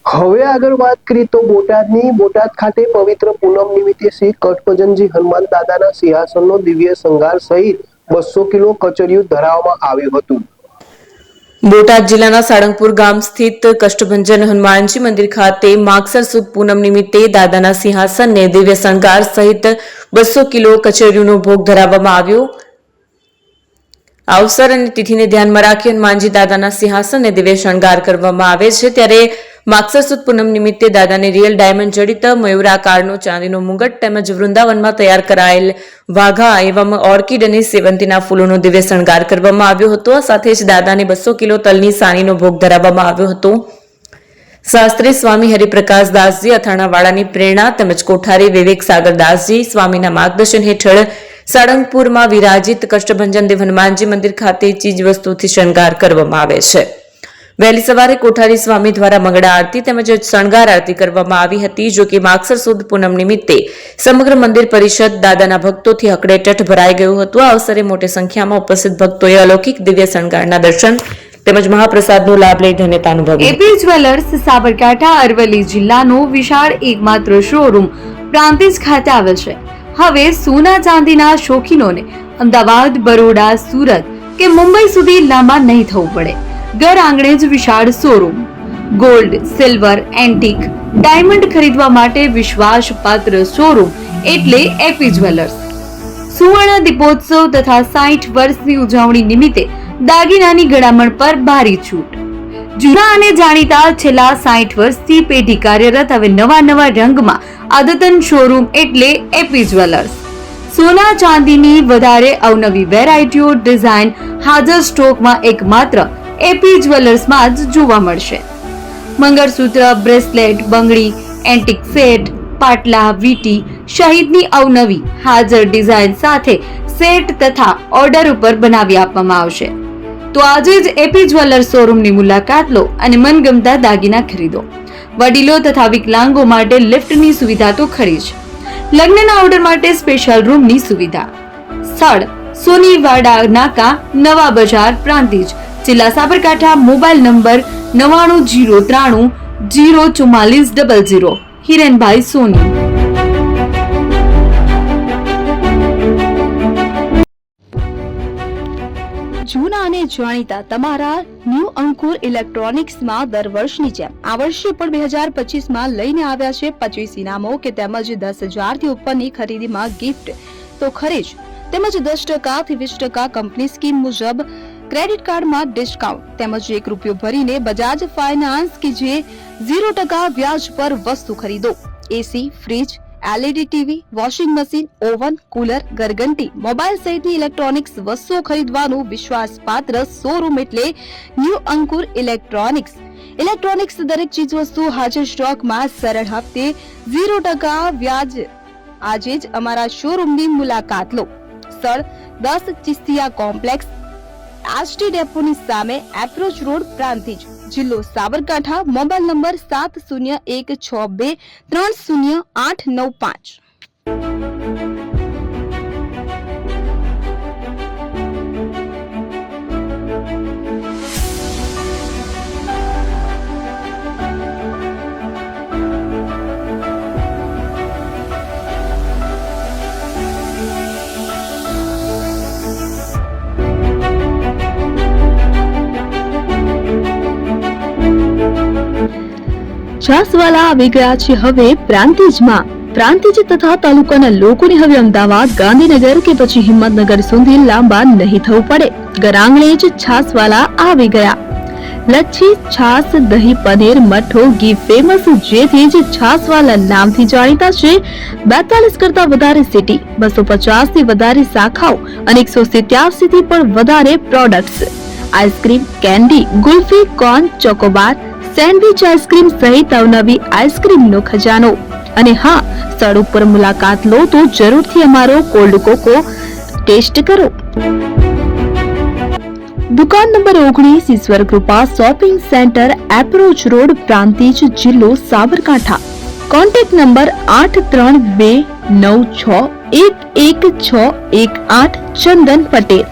હવે આગળ વાત કરીએ તો બોટાદ ખાતે પવિત્ર પૂનમ નિમિત્તે શ્રી કટભંજનજી હનુમાન દાદાના સિંહાસનનો દિવ્ય શણગાર સહિત 200 કિલો કચરિયું ધરાવવામાં આવ્યું હતું। બોટાદ જિલ્લાના સાળંગપુર ગામ સ્થિત કષ્ટભંજન હનુમાનજી મંદિર ખાતે માગસર સુદ પૂનમ નિમિત્તે દાદાના સિંહાસનને દિવ્ય શણગાર સહિત 200 કિલો કચરિયુંનો ભોગ ધરાવવામાં આવ્યો। અવસર અને તિથિને ધ્યાનમાં રાખી હનુમાનજી દાદાના સિંહાસનને દિવ્ય શણગાર કરવામાં આવે છે। ત્યારે માગસર સુદ પૂનમ નિમિત્તે દાદાને રિયલ ડાયમંડ જડિત મયુરાકારનો ચાંદીનો મુગટ તેમજ વૃંદાવનમાં તૈયાર કરાયેલ વાઘા એવં ઓર્કિડ અને સેવંતીના ફૂલોનો દિવ્ય શણગાર કરવામાં આવ્યો હતો। સાથે જ દાદાને 200 કિલો તલની સાણીનો ભોગ ધરાવવામાં આવ્યો હતો। શાસ્ત્રી સ્વામી હરિપ્રકાશ દાસજી અથાણાવાડાની પ્રેરણા તેમજ કોઠારી વિવેક સાગર દાસજી સ્વામીના માર્ગદર્શન હેઠળ સાળંગપુરમાં વિરાજિત કષ્ટભંજન દેવ હનુમાનજી મંદિર ખાતે ચીજ વસ્તુથી શણગાર કરવામાં આવે છે। વહેલી સવારે કોઠારી સ્વામી દ્વારા મંગળા આરતી તેમજ શણગાર આરતી કરવામાં આવી હતી। જો કે માગસર સુદ પૂનમ નિમિત્તે સમગ્ર મંદિર પરિષદ દાદાના ભક્તોથી હકડેટઠ ભરાઈ ગયું હતું। આ અવસરે મોટી સંખ્યામાં ઉપસ્થિત ભક્તોએ અલૌકિક દિવ્ય શણગારના દર્શન તેમજ મહાપ્રસાદનો લાભ લઈ ધન્યતા અનુભવી। એપી જ્વેલર્સ સાબરકાંઠા અરવલ્લી જિલ્લાનો વિશાળ એકમાત્ર શોરૂમ પ્રાંતિજ ખાતે આવેલ છે। હવે સોના ચાંદીના શોખીનોને અમદાવાદ, બરોડા, સુરત કે મુંબઈ સુધી લાંબા નહીં થવું પડે। ઘર આંગણે જ વિશાળ showroom. Gold, silver, antique, diamond ખરીદવા માટે વિશ્વાસપાત્ર શોરૂમ એટલે એપી જ્વેલર્સ। સુવર્ણ દીપોત્સવ તથા 60 વર્ષની ઉજવણી નિમિત્તે દાગીનાની ગળામણ પર ભારી છૂટ। જૂના અને જાણીતા છેલ્લા 60 વર્ષથી પેઢી કાર્યરત હવે નવા રંગમાં આદતન શોરૂમ એટલે એપી જ્વેલર્સ। સોના ચાંદીની વધારે અવનવી વેરાયટીઓ ડિઝાઇન હાજર સ્ટોકમાં એકમાત્ર એપી જ્વેલર્સમાં જ જોવા મળશે। મંગળસૂત્ર, બ્રેસલેટ, બંગડી, એન્ટિક સેટ, પાટલા, વીટી સહિતની અવનવી હાજર ડિઝાઇન સાથે સેટ તથા ઓર્ડર ઉપર બનાવી આપવામાં આવશે। તો આજે જ એપી જ્વેલર્સ શોરૂમની મુલાકાત લો અને મનગમતા દાગીના ખરીદો। વડીલો તથા વિકલાંગો માટે લિફ્ટની સુવિધા તો ખરી જ। લગ્નના ઓર્ડર માટે સ્પેશિયલ રૂમની સુવિધા। સ્થળ સોનીવાડા નાકા, નવા બજાર, પ્રાંતિજ, જિલ્લા સાબરકાંઠા। Mobile number 9903 04400। હિરેનભાઈ સોની। જૂના અને જાણીતા તમારા ન્યૂ અંકુર ઇલેક્ટ્રોનિક્સમાં દર વર્ષની જેમ આ વર્ષે પણ 2025માં લઈને આવ્યા છે 25 ઇનામો કે તેમજ 10,000 થી ઉપરની ખરીદીમાં ગિફ્ટ તો ખરી જ, તેમજ 10% થી 20% કંપની સ્કીમ મુજબ ક્રેડિટ કાર્ડમાં ડિસ્કાઉન્ટ તેમજ ₹1 ભરીને બજાજ ફાઇનાન્સ કે જે 0% વ્યાજ પર વસ્તુ ખરીદો। AC, fridge, LED TV, washing machine, oven, cooler, ગરગંટી, મોબાઈલ સહિતની ઇલેક્ટ્રોનિક્સ વસ્તુઓ ખરીદવાનું વિશ્વાસપાત્ર શોરૂમ એટલે ન્યૂ અંકુર ઇલેક્ટ્રોનિક્સ। ઇલેક્ટ્રોનિક્સ દરેક ચીજ વસ્તુ હાજર સ્ટોકમાં સરળ હપ્તે 0% વ્યાજ। આજે જ અમારા શોરૂમની મુલાકાત લો। સ્થળ 10 ચિસ્તિયા કોમ્પ્લેક્સ, આરટી ડેપોની સામે, એપ્રોચ રોડ, પ્રાંતિજ, જિલ્લો સાબરકાંઠા। Mobile number 7016230895। છાસવાલા આવી ગયા છે હવે પ્રાંતિજમાં। પ્રાંતિજ તથા તાલુકાના લોકોને હવે અમદાવાદ, ગાંધીનગર કે પછી હિંમતનગર સુધી લાંબા નહીં થવું પડે। ઘર આંગણે જ છાસવાલા આવી ગયા। લચ્છી, છાસ, દહીં, પનીર, મઠો, ઘી ફેમસ, જેથી જ છાસવાલા નામથી જાણીતા છે। 42 કરતા વધારે સિટી, 250 થી વધારે શાખાઓ અને 187 થી પણ વધારે products. Ice cream, candy, kulfi, corn, Chocobar, sandwich ice cream સહિત અવનવી આઈસ્ક્રીમનો ખજાનો। અને હા, સ્થળ ઉપર મુલાકાત લો તો જરૂરથી અમારો કોલ્ડ કોકો ટેસ્ટ કરો। દુકાન number 19, Ishwar Krupa shopping centre, approach road, Prantij, જિલ્લો સાબરકાંઠા। Contact number 8329611618 Chandan Patel.